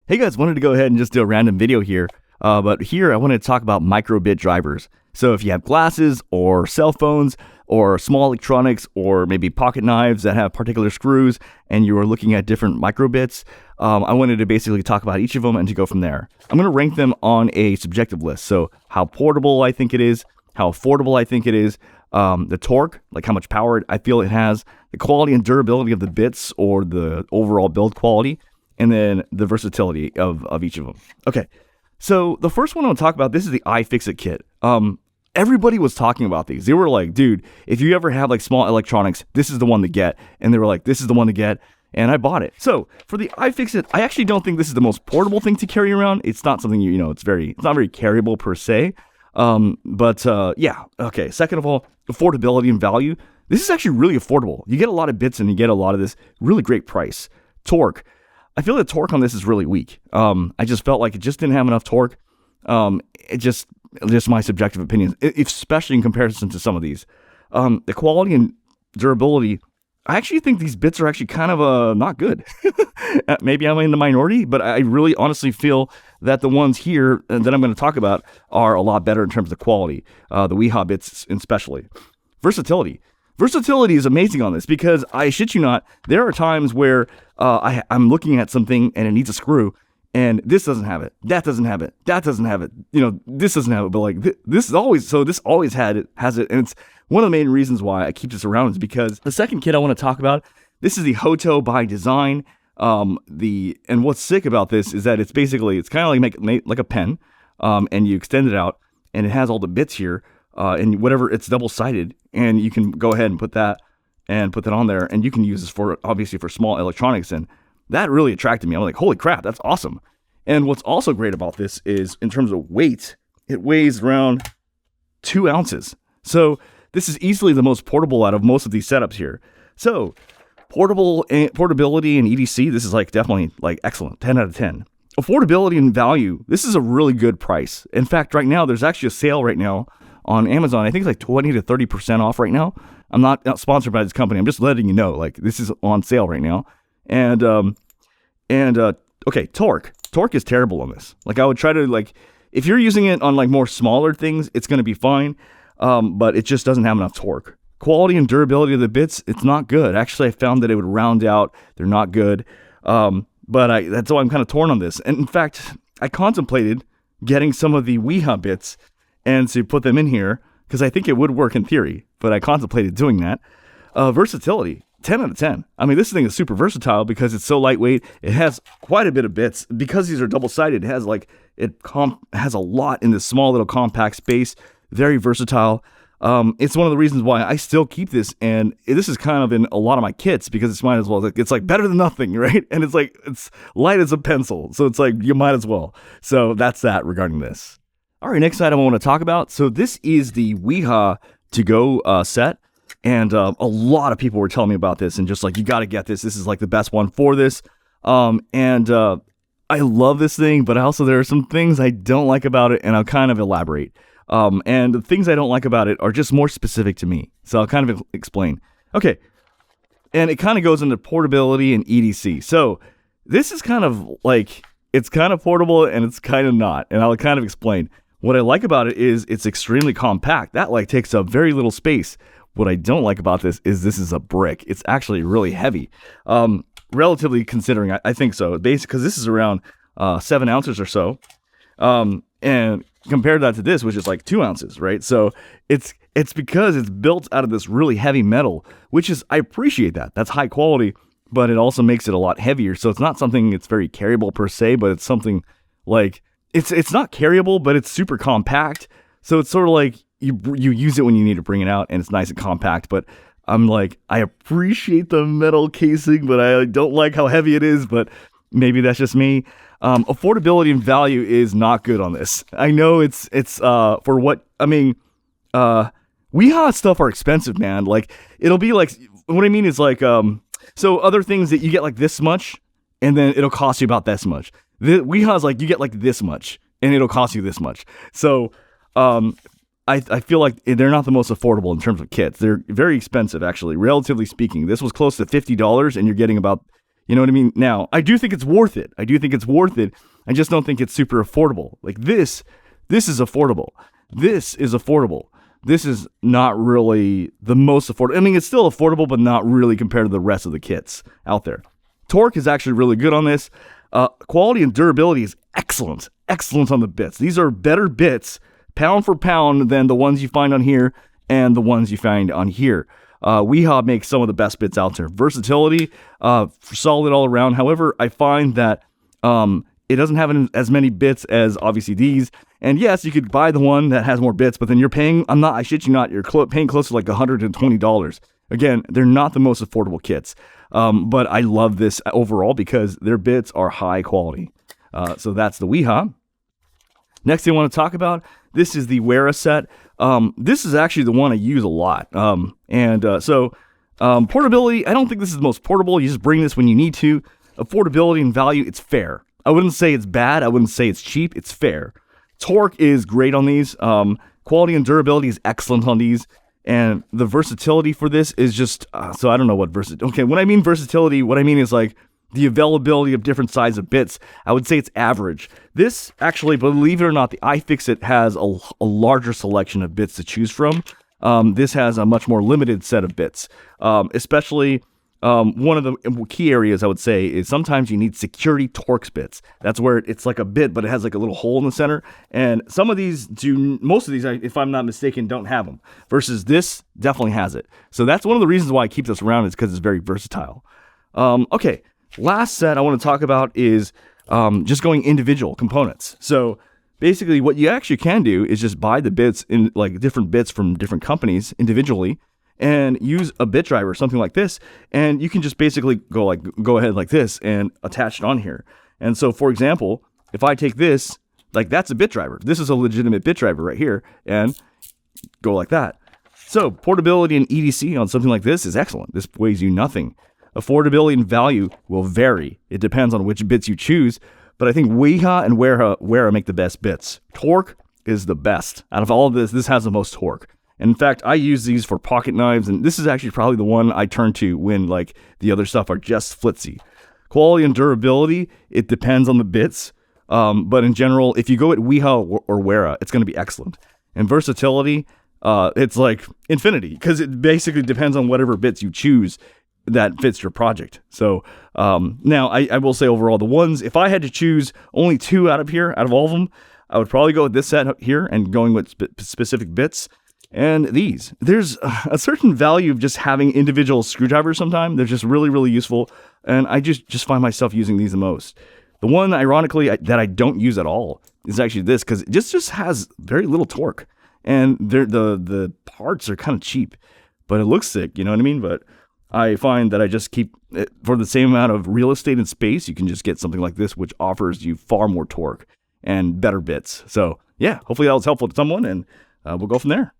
Hey guys, wanted to go ahead and just do a random video here, but here I wanted to talk about microbit drivers. So if you have glasses or cell phones or small electronics or maybe pocket knives that have particular screws and you are looking at different microbits, I wanted to basically talk about each of them and to go from there. I'm going to rank them on a subjective list. So how portable I think it is, how affordable I think it is, the torque, like how much power I feel it has, the quality and durability of the bits or the overall build quality, and then the versatility of each of them. Okay, so the first one I want to talk about, this is the IFixit kit. Everybody was talking about these. They were like, dude, if you ever have like small electronics, this is the one to get. And they were like, this is the one to get. And I bought it. So for the iFixit, I actually don't think this is the most portable thing to carry around. It's not something, it's not very carryable per se. Yeah. Okay. Second of all, affordability and value. This is actually really affordable. You get a lot of bits and you get a lot of this really great price. Torque. I feel the torque on this is really weak. I just felt like it just didn't have enough torque. It just my subjective opinion, especially in comparison to some of these. The quality and durability, I actually think these bits are actually kind of not good. Maybe I'm in the minority, but I really honestly feel that the ones here that I'm going to talk about are a lot better in terms of quality. The Wiha bits especially. Versatility. Versatility is amazing on this because I shit you not, there are times where I'm looking at something and it needs a screw and this doesn't have it, that doesn't have it, that doesn't have it, this doesn't have it, but like this always has it. And it's one of the main reasons why I keep this around is because the second kit I want to talk about, this is the Hoto by design. And what's sick about this is that it's kind of like a pen, and you extend it out and it has all the bits here. And whatever, it's double-sided, and you can go ahead and put that on there, and you can use this obviously for small electronics, and that really attracted me. I'm like, holy crap, that's awesome. And what's also great about this is in terms of weight, it weighs around 2 ounces. So this is easily the most portable out of most of these setups here. So portability and EDC, this is definitely excellent, 10 out of 10. Affordability and value, this is a really good price. In fact, right now, there's actually a sale right now on Amazon. I think it's 20 to 30% off right now. I'm not sponsored by this company. I'm just letting you know, this is on sale right now. And okay, torque. Torque is terrible on this. I would try to, if you're using it on more smaller things, it's going to be fine. But it just doesn't have enough torque. Quality and durability of the bits, it's not good. Actually, I found that it would round out. They're not good. But that's why I'm kind of torn on this. And in fact, I contemplated getting some of the Wiha bits and to put them in here, because I think it would work in theory, but I contemplated doing that. Versatility, 10 out of 10. I mean, this thing is super versatile because it's so lightweight. It has quite a bit of bits. Because these are double-sided, it has has a lot in this small little compact space. Very versatile. It's one of the reasons why I still keep this, and this is kind of in a lot of my kits because it's might as well. It's better than nothing, right? And it's light as a pencil, so it's you might as well. So that's that regarding this. All right, next item I want to talk about. So this is the Wiha to-go set, and a lot of people were telling me about this, and just you got to get this. This is the best one for this. I love this thing, but also there are some things I don't like about it, and I'll kind of elaborate. And the things I don't like about it are just more specific to me, so I'll kind of explain. Okay, and it kind of goes into portability and EDC. So this is kind of it's kind of portable and it's kind of not, and I'll kind of explain. What I like about it is it's extremely compact. That takes up very little space. What I don't like about this is a brick. It's actually really heavy. Relatively considering, I think so. Basically, because this is around 7 ounces or so. And compare that to this, which is 2 ounces, right? So it's because it's built out of this really heavy metal, which is, I appreciate that. That's high quality, but it also makes it a lot heavier. So it's not something that's very carryable per se, but it's something it's not carryable, but it's super compact. So it's sort of you use it when you need to bring it out, and it's nice and compact. But I'm I appreciate the metal casing, but I don't like how heavy it is. But maybe that's just me. Affordability and value is not good on this. I know it's for what I mean. Wiha stuff are expensive, man. It'll be what I mean is so other things that you get this much, and then it'll cost you about this much. The Wiha's you get this much, and it'll cost you this much. So I feel they're not the most affordable in terms of kits. They're very expensive, actually, relatively speaking. This was close to $50, and you're getting about You know what I mean? Now, I do think it's worth it. I just don't think it's super affordable. Like this is affordable. This is affordable. This is not really the most affordable. I mean, it's still affordable, but not really compared to the rest of the kits out there. Torque is actually really good on this. Quality and durability is excellent. Excellent on the bits. These are better bits, pound for pound, than the ones you find on here and the ones you find on here. Wiha makes some of the best bits out there. Versatility, solid all around. However, I find that it doesn't have as many bits as obviously these. And yes, you could buy the one that has more bits, but then you're paying, I shit you not, you're paying close to like $120. Again, they're not the most affordable kits. But I love this overall because their bits are high quality. So that's the Wiha. Next thing I want to talk about, this is the Wera set. This is actually the one I use a lot. Portability, I don't think this is the most portable. You just bring this when you need to. Affordability and value, it's fair. I wouldn't say it's bad. I wouldn't say it's cheap. It's fair. Torque is great on these. Quality and durability is excellent on these. And the versatility for this is just, so I don't know what okay, when I mean versatility, what I mean is like the availability of different sizes of bits. I would say it's average. This actually, believe it or not, the IFixit has a larger selection of bits to choose from. This has a much more limited set of bits, especially one of the key areas I would say is sometimes you need security Torx bits. That's where it's like a bit, but it has like a little hole in the center. And some of these most of these, if I'm not mistaken, don't have them. Versus this definitely has it. So that's one of the reasons why I keep this around is because it's very versatile. Okay, last set I want to talk about is just going individual components. So basically what you actually can do is just buy the bits in like different bits from different companies individually and use a bit driver, something like this, and you can just basically go ahead like this and attach it on here. And so, for example, if I take this, like that's a bit driver. This is a legitimate bit driver right here, and go like that. So portability and EDC on something like this is excellent. This weighs you nothing. Affordability and value will vary. It depends on which bits you choose, but I think Wiha and Wera make the best bits. Torque is the best. Out of all of this has the most torque. And in fact, I use these for pocket knives, and this is actually probably the one I turn to when like the other stuff are just flitzy. Quality and durability, it depends on the bits, but in general, if you go at Wiha or Wera, it's going to be excellent. And versatility, it's like infinity, because it basically depends on whatever bits you choose that fits your project. So now I will say overall, the ones, if I had to choose only two out of all of them, I would probably go with this set here and going with specific bits. And these, there's a certain value of just having individual screwdrivers sometimes. They're just really, really useful. And I just find myself using these the most. The one, ironically, that I don't use at all is actually this, because it just has very little torque. And the parts are kind of cheap, but it looks sick, you know what I mean? But I find that I just keep, for the same amount of real estate and space, you can just get something like this, which offers you far more torque and better bits. So yeah, hopefully that was helpful to someone, and we'll go from there.